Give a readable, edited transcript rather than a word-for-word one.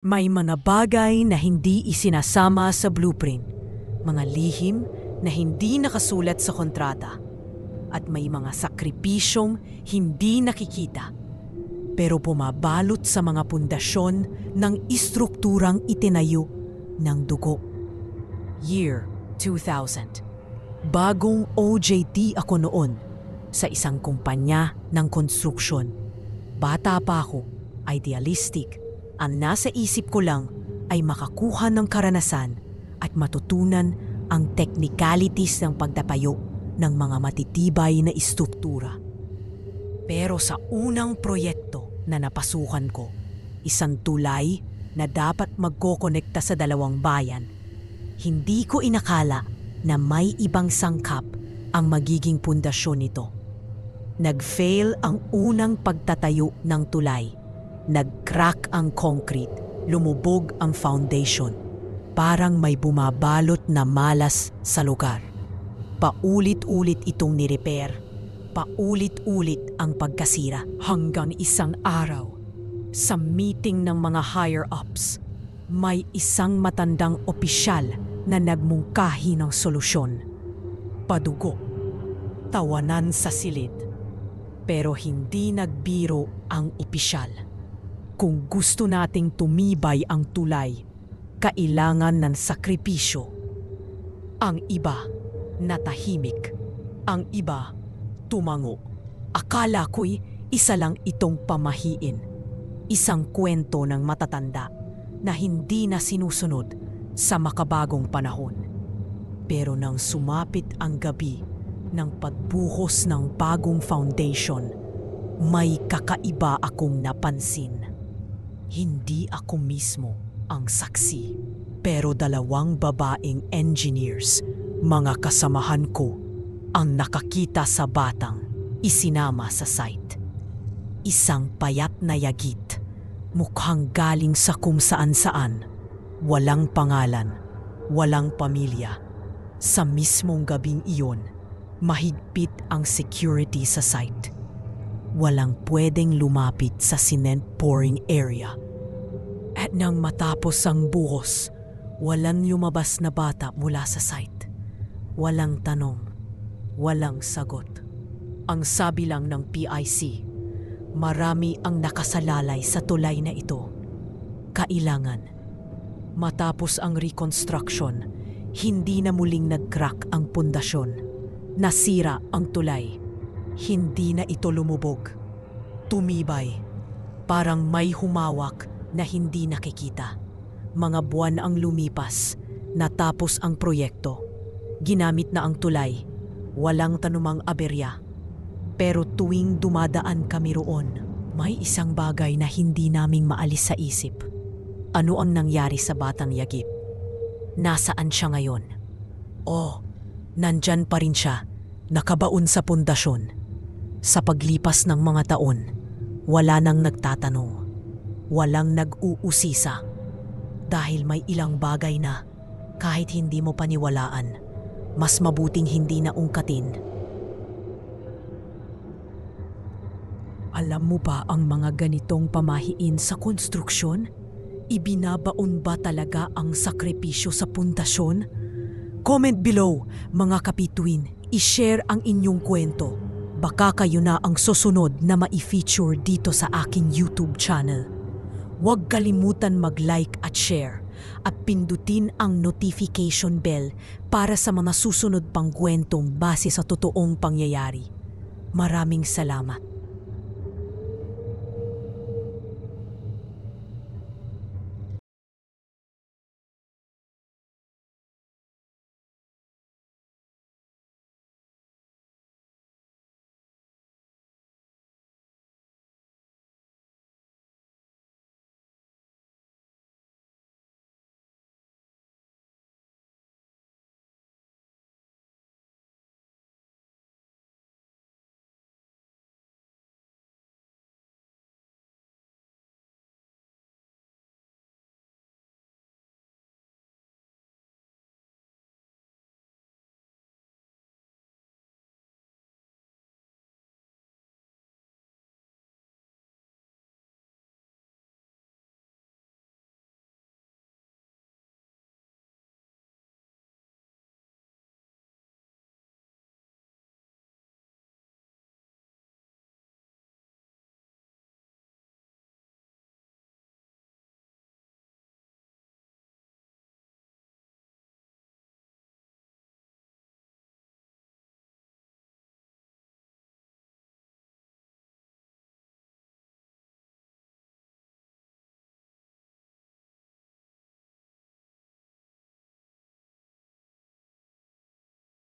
May mga bagay na hindi isinasama sa blueprint, mga lihim na hindi nakasulat sa kontrata, at may mga sakripisyong hindi nakikita, pero pumabalot sa mga pundasyon ng istrukturang itinayo ng dugo. Year 2000. Bagong OJT ako noon sa isang kumpanya ng konstruksyon. Bata pa ako, idealistic. Ang nasa isip ko lang ay makakuha ng karanasan at matutunan ang technicalities ng pagtatayo ng mga matitibay na istruktura. Pero sa unang proyekto na napasukan ko, isang tulay na dapat magkokonekta sa dalawang bayan, hindi ko inakala na may ibang sangkap ang magiging pundasyon nito. Nag-fail ang unang pagtatayo ng tulay. Nag-crack ang concrete, lumubog ang foundation. Parang may bumabalot na malas sa lugar. Paulit-ulit itong nirepair. Paulit-ulit ang pagkasira hanggang isang araw. Sa meeting ng mga higher-ups, may isang matandang opisyal na nagmungkahi ng solusyon. Padugo. Tawanan sa silid. Pero hindi nagbiro ang opisyal. Kung gusto nating tumibay ang tulay, kailangan ng sakripisyo. Ang iba, natahimik. Ang iba, tumango. Akala ko'y isa lang itong pamahiin. Isang kwento ng matatanda na hindi na sinusunod sa makabagong panahon. Pero nang sumapit ang gabi ng pagbuhos ng bagong foundation, may kakaiba akong napansin. Hindi ako mismo ang saksi, pero dalawang babaeng engineers, mga kasamahan ko, ang nakakita sa batang isinama sa site. Isang payat na yagit, mukhang galing sa kung saan-saan, walang pangalan, walang pamilya. Sa mismong gabing iyon, mahigpit ang security sa site. Walang pwedeng lumapit sa cement pouring area. At nang matapos ang buhos, walang lumabas na bata mula sa site. Walang tanong, walang sagot. Ang sabi lang ng PIC, marami ang nakasalalay sa tulay na ito. Kailangan. Matapos ang reconstruction, hindi na muling nag-crack ang pundasyon. Nasira ang tulay. Hindi na ito lumubog. Tumibay. Parang may humawak na hindi nakikita. Mga buwan ang lumipas. Natapos ang proyekto. Ginamit na ang tulay. Walang tanumang aberya. Pero tuwing dumadaan kami roon, may isang bagay na hindi naming maalis sa isip. Ano ang nangyari sa batang yagip? Nasaan siya ngayon? Oh, nandyan pa rin siya. Nakabaon sa pundasyon. Sa paglipas ng mga taon, wala nang nagtatanong. Walang nag-uusisa. Dahil may ilang bagay na, kahit hindi mo paniwalaan, mas mabuting hindi na ungkatin. Alam mo ba ang mga ganitong pamahiin sa konstruksyon? Ibinabaon ba talaga ang sakripisyo sa pundasyon? Comment below, mga kapituin. I-share ang inyong kwento. Baka kayo na ang susunod na ma-feature dito sa aking YouTube channel. Huwag kalimutan mag-like at share at pindutin ang notification bell para sa mga susunod pang kwentong base sa totoong pangyayari. Maraming salamat.